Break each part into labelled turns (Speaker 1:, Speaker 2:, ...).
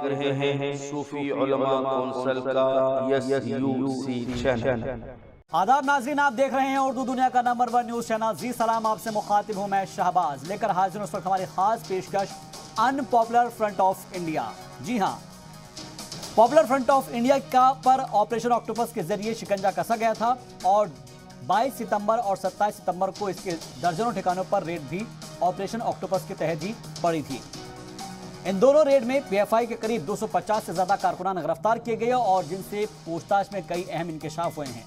Speaker 1: देख रहे हैं सूफी उलमा कौंसिल का SUC चैनल।
Speaker 2: आदाब नाज़रीन, आप देख रहे हैं उर्दू दुनिया का नंबर 1 न्यूज़ चैनल जी सलाम। आपसे मुखातिब हूं मैं शहबाज, लेकर हाजिर उस वक्त हमारी खास पेशकश अनपॉपुलर फ्रंट ऑफ इंडिया। जी हां, पॉपुलर फ्रंट ऑफ इंडिया का पर ऑपरेशन ऑक्टोपस के जरिए शिकंजा कसा गया था और 22 सितंबर और 27 सितंबर को इसके दर्जनों ठिकानों पर रेड भी ऑपरेशन ऑक्टोपस के तहत ही पड़ी थी। इन दोनों रेड में PFI के करीब 250 से ज्यादा कारकुनान गिरफ्तार किए गए और जिनसे पूछताछ में कई अहम इंकशाफ हुए हैं।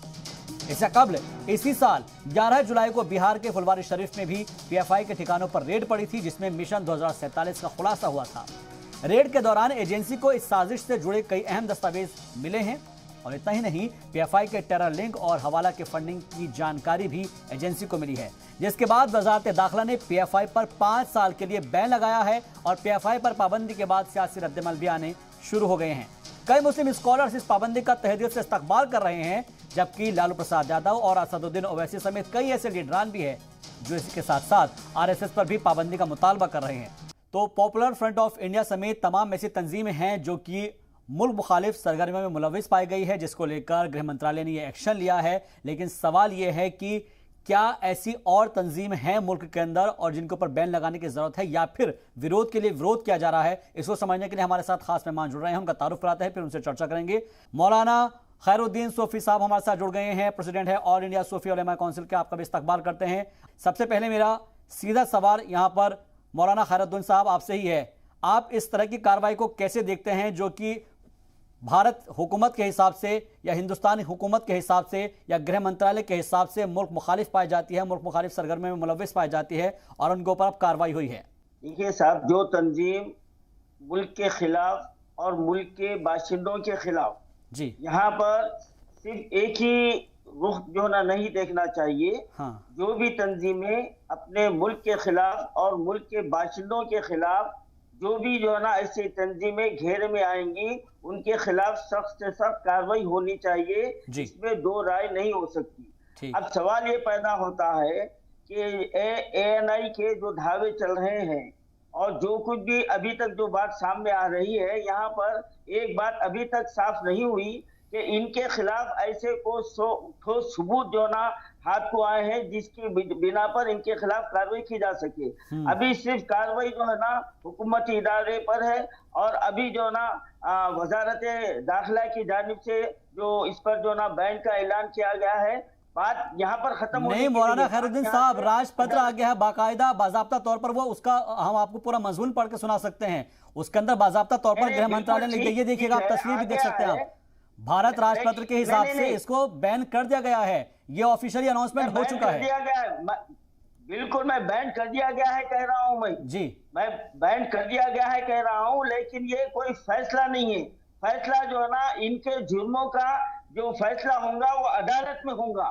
Speaker 2: इससे कबल इसी साल 11 जुलाई को बिहार के फुलवारी शरीफ में भी PFI के ठिकानों पर रेड पड़ी थी, जिसमें मिशन 2047 का खुलासा हुआ था। रेड के दौरान एजेंसी को इस साजिश से जुड़े कई अहम दस्तावेज मिले हैं और इतना ही नहीं, PFI के टेरर लिंक और हवाला के फंडिंग की जानकारी भी एजेंसी को मिली है, जिसके बाद वजारत दाखिला ने PFI पर 5 साल के लिए बैन लगाया है और PFI पर पाबंदी के बाद सियासी रद्दमल भी आने शुरू हो गए हैं। कई मुस्लिम स्कॉलर्स इस पाबंदी का तहे दिल से इस्तकबाल कर रहे हैं, जबकि लालू प्रसाद यादव और असदुद्दीन ओवैसी समेत कई ऐसे लीडरान भी हैं जो इसके साथ साथ RSS पर भी पाबंदी का मुतालबा कर रहे हैं। तो पॉपुलर फ्रंट ऑफ इंडिया समेत तमाम ऐसी तंजीमें हैं जो कि मुल्क मुखालिफ सरगर्मियों में मुलविस पाई गई है, जिसको लेकर गृह मंत्रालय ने यह एक्शन लिया है। लेकिन सवाल यह है कि क्या ऐसी और तंजीम हैं मुल्क के अंदर और जिनके ऊपर बैन लगाने की जरूरत है या फिर विरोध के लिए विरोध किया जा रहा है? इसको समझने के लिए हमारे साथ खास मेहमान जुड़ रहे हैं, उनका तारुफ कराते हैं, फिर उनसे चर्चा करेंगे। मौलाना खैरुद्दीन सूफी साहब हमारे साथ जुड़ गए हैं, प्रेसिडेंट है ऑल इंडिया सूफी उलमा काउंसिल के। आपका भी इस्तकबाल करते हैं। सबसे पहले मेरा सीधा सवाल यहाँ पर मौलाना खैरुद्दीन साहब आपसे ही है, आप इस तरह की कार्रवाई को कैसे देखते हैं जो कि भारत हुकूमत के हिसाब से या हिंदुस्तानी हुकूमत के हिसाब से या गृह मंत्रालय के हिसाब से मुल्क मुखालिफ पाई जाती है, मुल्क मुखालिफ सरगर्मियों में मुलविस पाई जाती है और उनके ऊपर अब कार्रवाई हुई है?
Speaker 3: देखिए साहब, जो तंजीम मुल्क के खिलाफ और मुल्क के बाशिंदों के खिलाफ
Speaker 2: जी,
Speaker 3: यहाँ पर सिर्फ एक ही रुख जो ना नहीं देखना चाहिए।
Speaker 2: हाँ,
Speaker 3: जो भी तंजीमें अपने मुल्क के खिलाफ और मुल्क के बाशिंदों के खिलाफ जो भी जो है ना ऐसी तंजीमें घेरे में आएंगी, उनके खिलाफ सख्त से सख्त कार्रवाई होनी चाहिए। इसमें दो राय नहीं हो सकती। अब सवाल ये पैदा होता है कि ANI के जो दावे चल रहे हैं और जो कुछ भी अभी तक जो बात सामने आ रही है, यहाँ पर एक बात अभी तक साफ नहीं हुई कि इनके खिलाफ ऐसे को ठोस सबूत जो ना हाथ को आए हैं जिसकी बिना पर इनके खिलाफ कार्रवाई की जा सके। अभी सिर्फ कार्रवाई जो है ना हुकूमती इदारे पर है और अभी जो ना वजारत दाखिला की जानिब से जो इस पर जो ना बैन का ऐलान किया गया है, बात यहाँ पर खत्म
Speaker 2: नहीं। मौलाना खैरुद्दीन साहब, राजपत्र आ गया है बाकायदा, बाजाब्ता तौर पर वो उसका हम आपको पूरा मजमून पढ़ के सुना सकते हैं। उसके अंदर बाजाब्ता तौर पर गृह मंत्रालय ने लिख दिया, ये देखिएगा, आप तस्वीर भी देख सकते हैं आप। भारत राजपत्र के हिसाब से इसको बैन कर दिया गया है, ये ऑफिशियली अनाउंसमेंट हो चुका है।
Speaker 3: बिल्कुल, मैं बैन कर दिया गया है कह रहा हूं मैं बैन कर दिया गया है कह रहा हूं, लेकिन ये कोई फैसला नहीं है। फैसला जो है ना इनके जुर्मों का जो फैसला होगा वो अदालत में होगा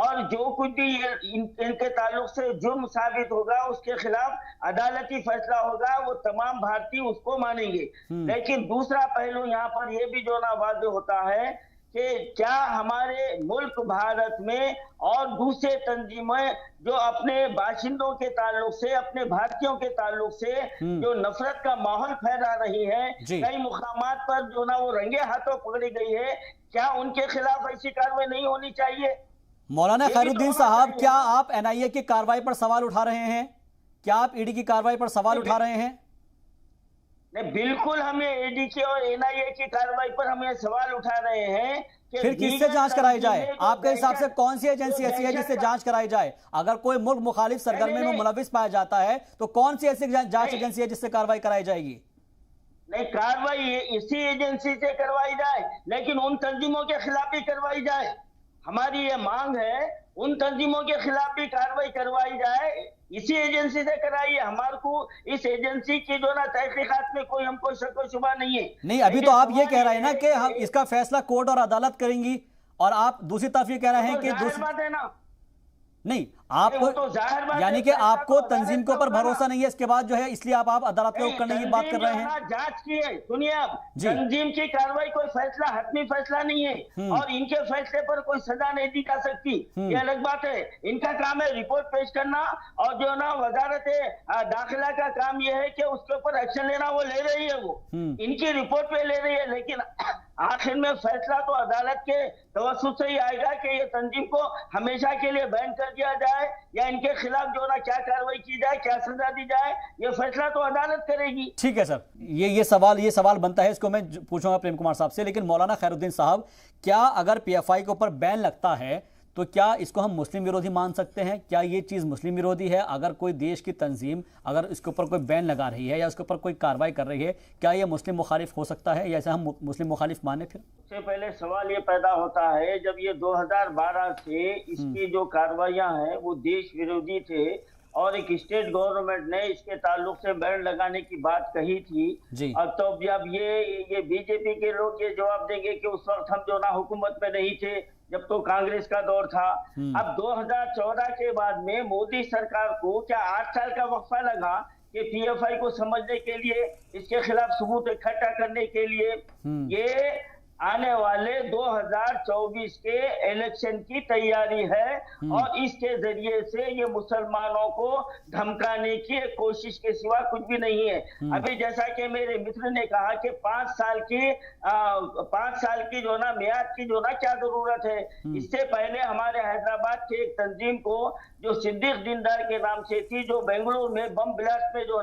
Speaker 3: और जो कुछ भी इनके ताल्लुक से जुर्म साबित होगा उसके खिलाफ अदालती फैसला होगा, वो तमाम भारतीय उसको मानेंगे। लेकिन दूसरा पहलू यहाँ पर यह भी जो ना वाज़ेह होता है कि क्या हमारे मुल्क भारत में और दूसरे तंजीमें जो अपने बाशिंदों के ताल्लुक से, अपने भारतीयों के ताल्लुक से जो नफरत का माहौल फैला रही है, कई मुकामात पर जो ना वो रंगे हाथों पकड़ी गई है, क्या उनके खिलाफ ऐसी कार्रवाई नहीं होनी चाहिए?
Speaker 2: मौलाना खैरुद्दीन साहब, क्या आप NIA की कार्रवाई पर सवाल उठा रहे हैं? क्या आप ED की कार्रवाई पर सवाल उठा रहे हैं?
Speaker 3: नहीं, बिल्कुल हमें ED की और NIA की कार्रवाई पर हम ये सवाल उठा रहे हैं कि
Speaker 2: फिर किससे जांच कराई जाए? आपके हिसाब से कौन सी एजेंसी ऐसी है जिससे जांच कराई जाए? अगर कोई मुल्क मुखालिफ सरगर्मी में मुलविस पाया जाता है तो कौन सी ऐसी जांच एजेंसी है जिससे कार्रवाई कराई जाएगी?
Speaker 3: नहीं, कार्रवाई इसी एजेंसी से करवाई जाए, लेकिन उन तंजीमों के खिलाफ भी करवाई जाए। हमारी ये मांग है, उन तंजीमों के खिलाफ भी कार्रवाई करवाई जाए, इसी एजेंसी से कराइए। हमारे को इस एजेंसी की जो ना तहकीकात में कोई हमको शक व शुबा नहीं है।
Speaker 2: नहीं, अभी तो आप ये कह रहे हैं ना कि हम इसका फैसला कोर्ट और अदालत करेंगी और आप दूसरी तरफ ये कह रहे हैं कि
Speaker 3: बात है ना,
Speaker 2: नहीं आपको
Speaker 3: तो जाहिर बात
Speaker 2: यानी
Speaker 3: है,
Speaker 2: कि
Speaker 3: फैसला
Speaker 2: आपको
Speaker 3: तो
Speaker 2: तंजीम के
Speaker 3: अदालत
Speaker 2: ऊपर
Speaker 3: का होगा
Speaker 2: भरोसा नहीं है, इसके बाद जो है इसलिए आप अदालत का रुख करने की बात कर रहे हैं।
Speaker 3: जांच की है, सुनिए आप,
Speaker 2: जी।
Speaker 3: तंजीम की कार्रवाई कोई फैसला हतमी फैसला नहीं है और इनके फैसले पर कोई सजा नहीं दी जा सकती, ये अलग बात है। इनका काम है रिपोर्ट पेश करना और जो ना वजारत दाखिला का काम ये है कि उसके ऊपर एक्शन लेना, वो ले रही है, वो इनकी रिपोर्ट पे ले रही है, लेकिन आखिर में फैसला तो अदालत के तवस्सुत से ही आएगा कि ये तंजीम को हमेशा के लिए बैन कर दिया जाए या इनके खिलाफ जो ना क्या कार्रवाई की जाए, क्या सजा दी जाए, ये फैसला तो अदालत करेगी।
Speaker 2: ठीक है सर, ये सवाल बनता है, इसको मैं पूछूंगा प्रेम कुमार साहब से। लेकिन मौलाना खैरुद्दीन साहब, क्या अगर पीएफआई के ऊपर बैन लगता है तो क्या इसको हम मुस्लिम विरोधी मान सकते हैं? क्या ये चीज़ मुस्लिम विरोधी है? अगर कोई देश की तंजीम अगर इसके ऊपर कोई बैन लगा रही है या इसके ऊपर कोई कार्रवाई कर रही है, क्या ये मुस्लिम मुखालिफ हो सकता है या ऐसे हम मुस्लिम मुखालिफ माने? फिर
Speaker 3: सबसे पहले सवाल ये पैदा होता है, जब ये 2012 से इसकी जो कार्रवाइयां हैं वो देश विरोधी थे और एक स्टेट गवर्नमेंट ने इसके ताल्लुक से बैन लगाने की बात कही थी। अब तो जब ये बीजेपी के लोग ये जवाब देंगे कि उस वक्त हम जो ना हुकूमत में नहीं थे, जब तो कांग्रेस का दौर था। अब 2014 के बाद में मोदी सरकार को क्या 8 साल का वक्फा लगा कि पीएफआई को समझने के लिए, इसके खिलाफ सबूत इकट्ठा करने के लिए? ये आने वाले 2024 के इलेक्शन की तैयारी है और इसके जरिए से ये मुसलमानों को धमकाने की कोशिश के सिवा कुछ भी नहीं है। अभी जैसा कि मेरे मित्र ने कहा कि 5 साल की जो ना मियाद की जो ना क्या जरूरत है। इससे पहले हमारे हैदराबाद के एक तंजीम को जो सिद्दीक दीनदार के नाम से थी, जो बेंगलुरु में बम ब्लास्ट में जो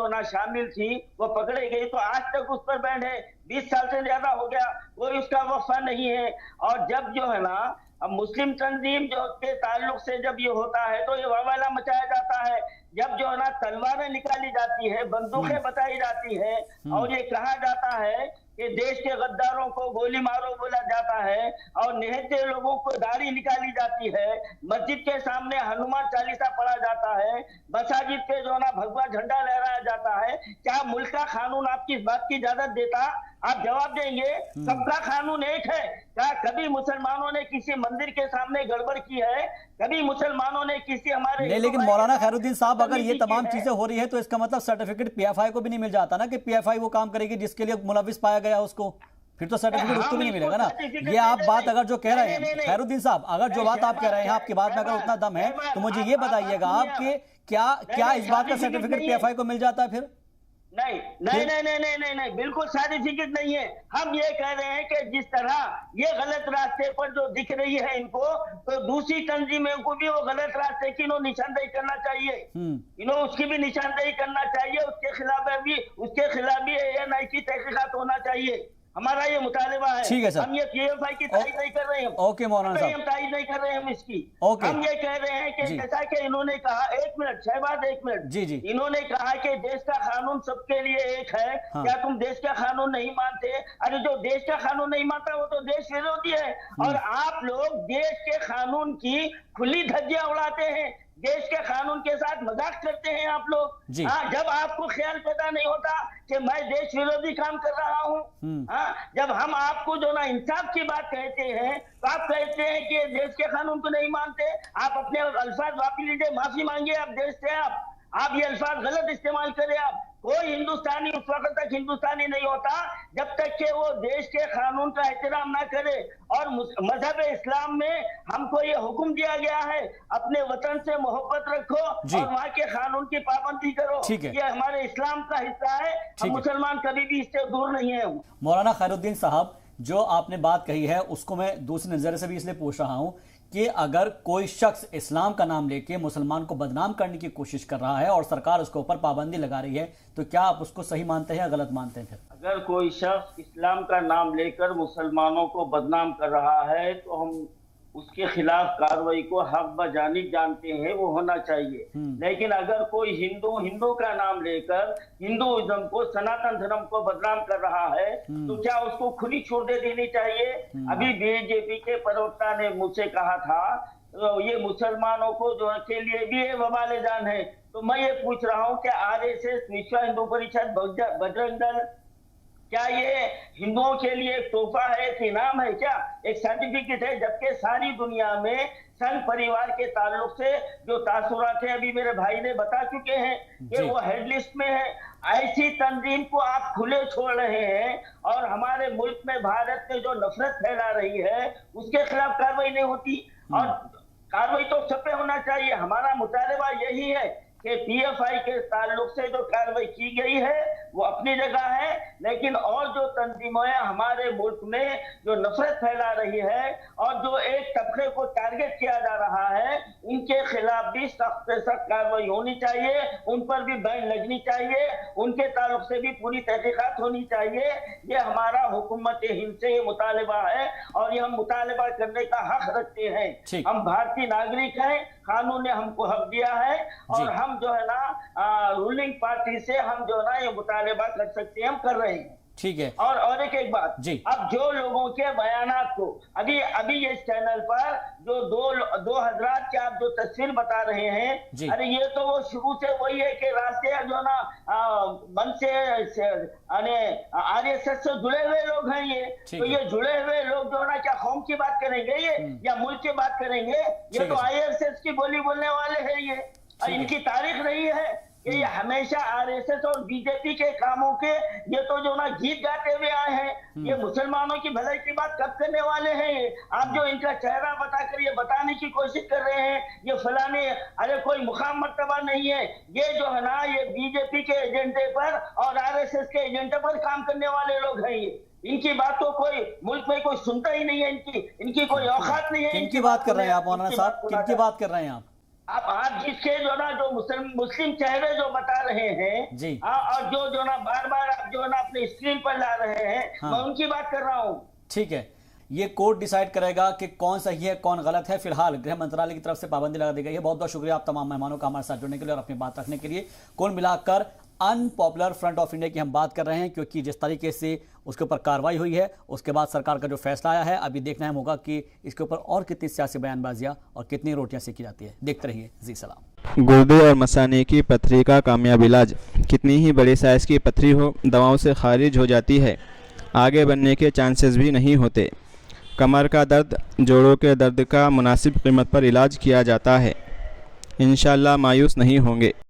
Speaker 3: ना शामिल थी, वो पकड़े गई, तो आज तक उस पर बैन है। 20 साल से ज्यादा हो गया, कोई उसका वफा नहीं है। और जब जो है ना अब मुस्लिम तंजीम जो के ताल्लुक से जब ये होता है तो ये वावाला मचाया जाता है। जब जो है ना तलवारें निकाली जाती है, बंदूकें बताई जाती है और ये कहा जाता है कि देश के गद्दारों को गोली मारो बोला जाता है और निहत्थे लोगों को दाढ़ी निकाली जाती है, मस्जिद के सामने हनुमान चालीसा पढ़ा जाता है, मसाजिद पे जो ना भगवा झंडा लहराया जाता है, क्या मुल्क का कानून आपकी इस बात की इजाजत देता? आप जवाब देंगे सबका कानून एक है। क्या कभी मुसलमानों ने किसी मंदिर के सामने गड़बड़ की है? कभी मुसलमानों ने किसी हमारे
Speaker 2: नहीं, लेकिन मौलाना खैरुद्दीन साहब, अगर ये तमाम चीजें हो रही है तो इसका मतलब सर्टिफिकेट पीएफआई को भी नहीं मिल जाता ना, कि पीएफआई वो काम करेगी जिसके लिए मुलविस पाया गया उसको, फिर तो सर्टिफिकेट उसको भी नहीं मिलेगा ना। ये आप बात अगर जो कह रहे हैं खैरुद्दीन साहब, अगर जो बात आप कह रहे हैं, आपकी बात में अगर उतना दम है तो मुझे ये बताइएगा आप कि क्या इस बात का सर्टिफिकेट पीएफआई को मिल जाता है? फिर
Speaker 3: नहीं, बिल्कुल सर्टिफिकेट नहीं है। हम ये कह रहे हैं कि जिस तरह ये गलत रास्ते पर जो दिख रही है इनको, तो दूसरी तंजीमों को भी वो गलत रास्ते की निशानदेही करना चाहिए, उसकी भी निशानदेही करना चाहिए। उसके खिलाफ भी ANI की तहकीकात होना चाहिए। हमारा ये मुतालिबा है।
Speaker 2: ठीक है सर,
Speaker 3: हम ये पीएफआई की तारीफ नहीं कर रहे हैं।
Speaker 2: ओके मौलाना साहब,
Speaker 3: हम तारीफ नहीं कर रहे हैं हम इसकी।
Speaker 2: ओके,
Speaker 3: हम ये कह रहे हैं कि जैसा कि इन्होंने कहा, एक मिनट शहबाज, एक मिनट
Speaker 2: जी,
Speaker 3: इन्होंने कहा कि देश का कानून सबके लिए एक है।
Speaker 2: हाँ।
Speaker 3: क्या तुम देश का कानून नहीं मानते? अरे जो देश का कानून नहीं मानता वो तो देश विरोधी है। और आप लोग देश के कानून की खुली धज्जियां उड़ाते हैं, देश के कानून के साथ मजाक करते हैं आप लोग। जब आपको ख्याल पैदा नहीं होता कि मैं देश विरोधी काम कर रहा हूँ, जब हम आपको जो ना इंसाफ की बात कहते हैं तो आप कहते हैं कि देश के कानून को नहीं मानते। आप अपने अल्फाज वापस लीजिए, माफी मांगिए आप देश से। आप ये अल्फाज गलत इस्तेमाल करें। आप कोई हिंदुस्तानी उस वक्त तक हिंदुस्तानी नहीं होता जब तक कि वो देश के कानून का एहतराम ना करे। और मजहब इस्लाम में हमको ये हुक्म दिया गया है, अपने वतन से मोहब्बत रखो और वहाँ के कानून की पाबंदी करो। ये हमारे इस्लाम का हिस्सा है। हम मुसलमान कभी भी इससे दूर नहीं है।
Speaker 2: मौलाना खैरुद्दीन साहब, जो आपने बात कही है उसको मैं दूसरी नजर से भी इसलिए पूछ रहा हूँ कि अगर कोई शख्स इस्लाम का नाम लेके मुसलमान को बदनाम करने की कोशिश कर रहा है और सरकार उसके ऊपर पाबंदी लगा रही है, तो क्या आप उसको सही मानते हैं या गलत मानते हैं? फिर
Speaker 3: अगर कोई शख्स इस्लाम का नाम लेकर मुसलमानों को बदनाम कर रहा है तो हम उसके खिलाफ कार्रवाई को हक बजानिब जानते हैं, वो होना चाहिए। लेकिन अगर कोई हिंदू का नाम लेकर हिंदुइज्म को, सनातन धर्म को बदनाम कर रहा है तो क्या उसको खुली छूट दे देनी चाहिए? अभी बीजेपी के प्रवक्ता ने मुझसे कहा था तो ये मुसलमानों को जो के लिए भी ये वबाल जान है। तो मैं ये पूछ रहा हूँ कि RSS, विश्व हिंदू परिषद, बजरंग दल, क्या ये हिंदुओं के लिए एक तोहफा है, एक इनाम है? क्या एक सर्टिफिकेट है? जबकि सारी दुनिया में संघ परिवार के ताल्लुक से जो तासुरात है अभी मेरे भाई ने बता चुके हैं कि वो हेड लिस्ट में है। ऐसी तंजीम को आप खुले छोड़ रहे हैं और हमारे मुल्क में भारत में जो नफरत फैला रही है उसके खिलाफ कार्रवाई नहीं होती। और कार्रवाई तो सब पे होना चाहिए। हमारा मुतालबा यही है कि पीएफआई के ताल्लुक से जो कार्रवाई की गई है वो अपनी जगह है, लेकिन और जो तंजीमें हमारे मुल्क में जो नफरत फैला रही है और जो एक तबके को टारगेट किया जा रहा है उनके खिलाफ भी सख्त से सख्त कार्रवाई होनी चाहिए, उन पर भी बैन लगनी चाहिए, उनके ताल्लुक से भी पूरी तहकीकात होनी चाहिए। ये हमारा हुकूमत हिंद से ये मुतालबा है और ये हम मुतालबा करने का हक रखते हैं। हम भारतीय नागरिक हैं, कानून ने हमको हक दिया है और हम जो है ना रूलिंग पार्टी से हम जो है ना ये मुतालबा कर सकते हैं, हम कर रहे हैं।
Speaker 2: ठीक है।
Speaker 3: और एक बात, अब जो लोगों के बयानात को अभी इस चैनल पर जो दो हजरात के आप जो तस्वीर बता रहे हैं, अरे ये तो वो शुरू से वही है कि राष्ट्रीय जो ना मन से आरएसएस से जुड़े हुए लोग हैं ये। तो ये जुड़े हुए लोग जो ना क्या कौम की बात करेंगे ये या मुल्क की बात करेंगे? ये तो आरएसएस की बोली बोलने वाले हैं ये। इनकी तारीख रही है कि ये हमेशा आरएसएस और बीजेपी के कामों के ये तो जो ना गीत गाते हुए आए हैं। ये मुसलमानों की भलाई की बात कब करने वाले हैं ये? आप जो इनका चेहरा बताकर ये बताने की कोशिश कर रहे हैं ये फलाने, अरे कोई मुकाम मर्तबा नहीं है। ये जो है ना ये बीजेपी के एजेंडे पर और आरएसएस के एजेंडे पर काम करने वाले लोग हैं ये। इनकी बात तो कोई मुल्क में कोई सुनता ही नहीं है, इनकी कोई औकात नहीं है।
Speaker 2: किनकी बात कर रहे हैं आप मौलाना साहब, किनकी बात कर रहे हैं
Speaker 3: आप जिसके जो ना जो मुस्लिम चेहरे जो बता रहे हैं जी, और जो ना बार बार आप जो ना अपने स्क्रीन पर ला रहे हैं, मैं उनकी बात कर रहा हूँ।
Speaker 2: ठीक है, ये कोर्ट डिसाइड करेगा कि कौन सही है कौन गलत है। फिलहाल गृह मंत्रालय की तरफ से पाबंदी लगा दी गई है। बहुत बहुत शुक्रिया आप तमाम मेहमानों का हमारे साथ जुड़ने के लिए और अपनी बात रखने के लिए। कुल मिलाकर अनपॉपुलर फ्रंट ऑफ इंडिया की हम बात कर रहे हैं, क्योंकि जिस तरीके से उसके ऊपर कार्रवाई हुई है उसके बाद सरकार का जो फैसला आया है, अभी देखना होगा कि इसके ऊपर और कितनी सियासी बयानबाजियां और कितनी रोटियां सेकी जाती है। देखते रहिए जी सलाम।
Speaker 4: गुर्दे और मसाने की पथरी का कामयाब इलाज। कितनी ही बड़े साइज़ की पथरी हो, दवाओं से खारिज हो जाती है, आगे बढ़ने के चांसेस भी नहीं होते। कमर का दर्द, जोड़ों के दर्द का मुनासिब कीमत पर इलाज किया जाता है। इंशाअल्लाह मायूस नहीं होंगे।